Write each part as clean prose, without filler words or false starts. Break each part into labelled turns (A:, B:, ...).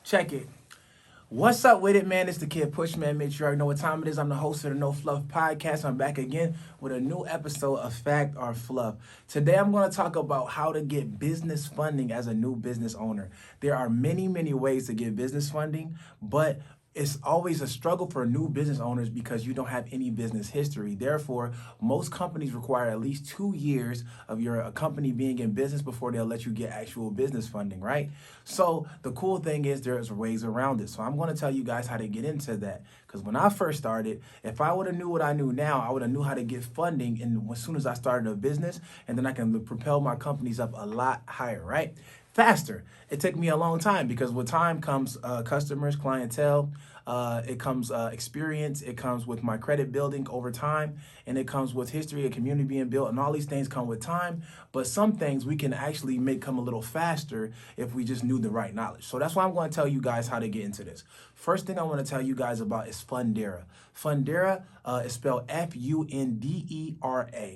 A: Check it. What's up with it, man? It's the Kid Pushman. Make sure you already know what time it is. I'm the host of the No Fluff podcast. I'm back again with a new episode of Fact or Fluff. Today, I'm going to talk about how to get business funding as a new business owner. There are many, many ways to get business funding, but it's always a struggle for new business owners because you don't have any business history. Therefore, most companies require at least 2 years of your company being in business before they'll let you get actual business funding, right? So the cool thing is there's ways around it. So I'm going to tell you guys how to get into that. Because when I first started, if I would have knew what I knew now, I would have knew how to get funding and as soon as I started a business, and then I can propel my companies up a lot higher, right? Faster. It took me a long time because with time comes customers, clientele, it comes experience, it comes with my credit building over time, and it comes with history and community being built, and all these things come with time. But some things we can actually make come a little faster if we just knew the right knowledge. So that's why I'm going to tell you guys how to get into this. First thing I want to tell you guys about is Fundera. Fundera is spelled Fundera.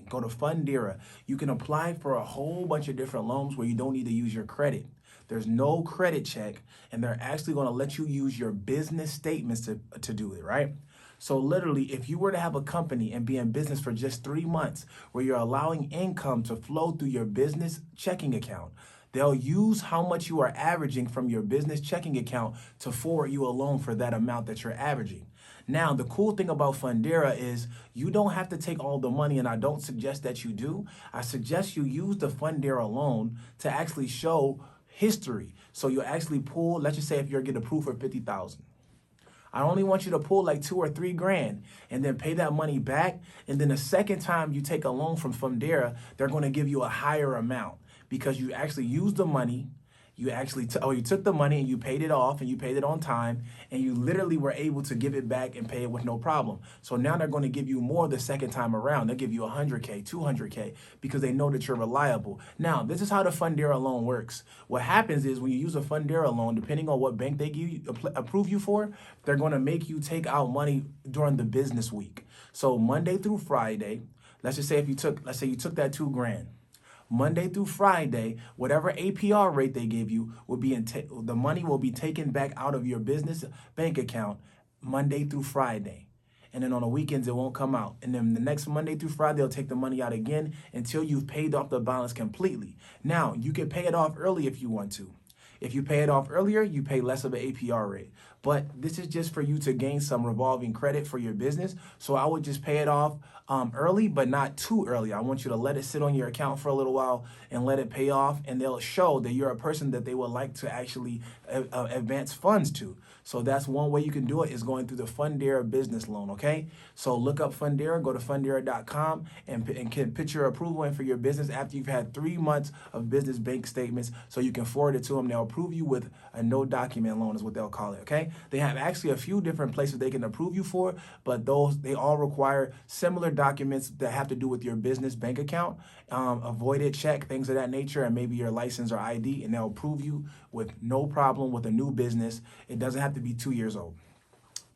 A: Go to Fundera. You can apply for a whole bunch of different loans where you don't need to use your credit. There's no credit check, and they're actually going to let you use your business statements to do it, right? So literally, if you were to have a company and be in business for just 3 months where you're allowing income to flow through your business checking account, they'll use how much you are averaging from your business checking account to forward you a loan for that amount that you're averaging. Now, the cool thing about Fundera is you don't have to take all the money, and I don't suggest that you do. I suggest you use the Fundera loan to actually show history. So you actually pull, let's just say if you're getting approved for 50,000. I only want you to pull like 2 or 3 grand and then pay that money back. And then the second time you take a loan from Fundera, they're going to give you a higher amount because you actually used the money. You actually you took the money and you paid it off and you paid it on time and you literally were able to give it back and pay it with no problem. So now they're going to give you more the second time around. They'll give you 100K, 200K because they know that you're reliable. Now, this is how the Fundera loan works. What happens is when you use a Fundera loan, depending on what bank they give you, approve you for, they're going to make you take out money during the business week. So Monday through Friday, let's say you took that 2 grand. Monday through Friday, whatever APR rate they give you will be the money will be taken back out of your business bank account Monday through Friday. And then on the weekends, it won't come out. And then the next Monday through Friday, they'll take the money out again until you've paid off the balance completely. Now, you can pay it off early if you want to. If you pay it off earlier, you pay less of an APR rate. But this is just for you to gain some revolving credit for your business. So I would just pay it off early, but not too early. I want you to let it sit on your account for a little while and let it pay off. And they'll show that you're a person that they would like to actually advance funds to. So that's one way you can do it is going through the Fundera business loan, okay? So look up Fundera, go to Fundera.com and can put your approval in for your business after you've had 3 months of business bank statements so you can forward it to them. They'll approve you with a no document loan is what they'll call it, okay? They have actually a few different places they can approve you for, but they all require similar documents that have to do with your business bank account, a voided check, things of that nature, and maybe your license or ID, and they'll approve you with no problem with a new business. It doesn't have to be 2 years old.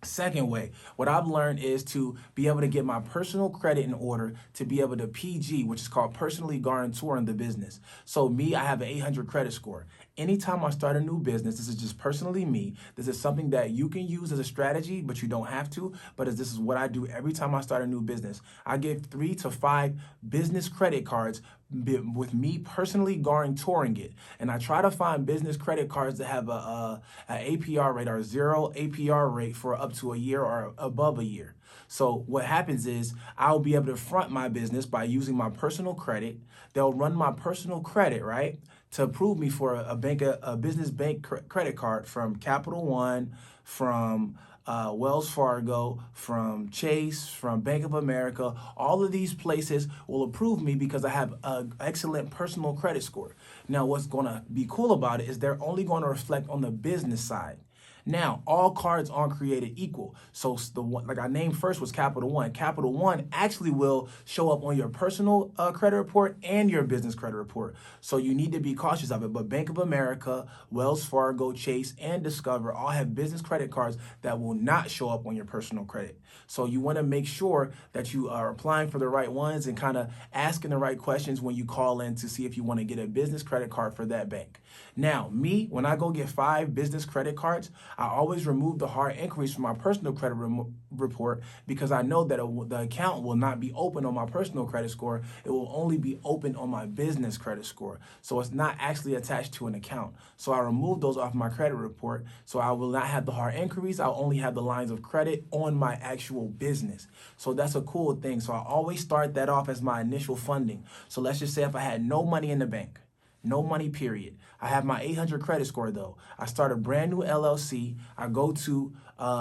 A: Second way, what I've learned is to be able to get my personal credit in order to be able to PG, which is called personally guarantor the business. So me, I have an 800 credit score. Anytime I start a new business, this is just personally me. This is something that you can use as a strategy, but you don't have to. But this is what I do every time I start a new business. I give 3 to 5 business credit cards with me personally guarantoring it. And I try to find business credit cards that have a APR rate or 0 APR rate for up to a year or above a year. So what happens is I'll be able to front my business by using my personal credit. They'll run my personal credit, right, to approve me for a business bank credit card from Capital One, from Wells Fargo, from Chase, from Bank of America. All of these places will approve me because I have an excellent personal credit score. Now, what's going to be cool about it is they're only going to reflect on the business side. Now, all cards aren't created equal. So the one, like I named first, was Capital One. Capital One actually will show up on your personal credit report and your business credit report. So you need to be cautious of it. But Bank of America, Wells Fargo, Chase, and Discover all have business credit cards that will not show up on your personal credit. So you want to make sure that you are applying for the right ones and kind of asking the right questions when you call in to see if you want to get a business credit card for that bank. Now, me, when I go get 5 business credit cards, I always remove the hard inquiries from my personal credit report because I know that the account will not be open on my personal credit score. It will only be open on my business credit score. So it's not actually attached to an account. So I remove those off my credit report. So I will not have the hard inquiries. I'll only have the lines of credit on my actual business. So that's a cool thing. So I always start that off as my initial funding. So let's just say if I had no money in the bank, no money, period. I have my 800 credit score, though. I start a brand new LLC. I go to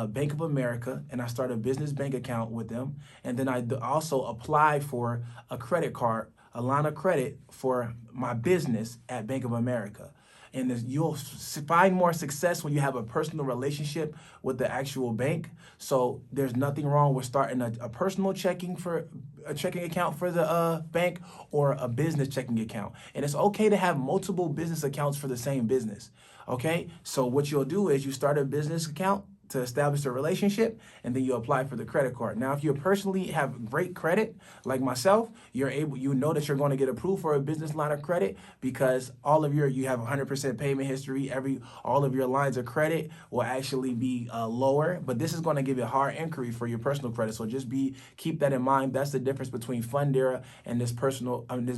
A: Bank of America, and I start a business bank account with them. And then I also apply for a credit card, a line of credit for my business at Bank of America. And you'll find more success when you have a personal relationship with the actual bank. So there's nothing wrong with starting a personal checking account for the bank or a business checking account. And it's okay to have multiple business accounts for the same business. Okay, so what you'll do is you start a business account to establish a relationship, and then you apply for the credit card. Now, if you personally have great credit, like myself, you know that you're going to get approved for a business line of credit because you have 100% payment history. All of your lines of credit will actually be lower, but this is going to give you a hard inquiry for your personal credit. So keep that in mind. That's the difference between Fundera and this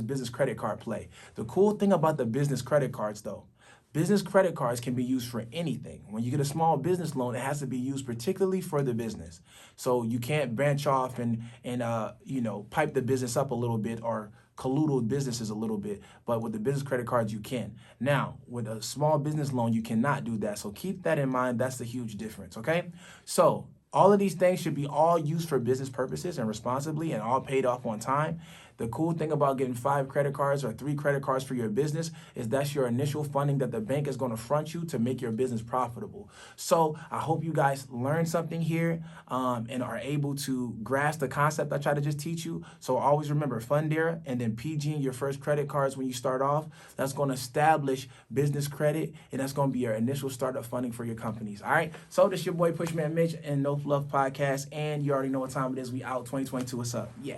A: business credit card play. The cool thing about the business credit cards, though, business credit cards can be used for anything. When you get a small business loan, it has to be used particularly for the business. So you can't branch off and pipe the business up a little bit or collude with businesses a little bit. But with the business credit cards, you can. Now, with a small business loan, you cannot do that. So keep that in mind. That's the huge difference, okay? So all of these things should be all used for business purposes and responsibly and all paid off on time. The cool thing about getting 5 credit cards or 3 credit cards for your business is that's your initial funding that the bank is going to front you to make your business profitable. So I hope you guys learned something here and are able to grasp the concept I try to just teach you. So always remember Fundera and then PG in your first credit cards when you start off. That's going to establish business credit, and that's going to be your initial startup funding for your companies. All right. So this your boy Pushman Mitch and No Fluff Podcast, and you already know what time it is. We out 2022. What's up? Yeah.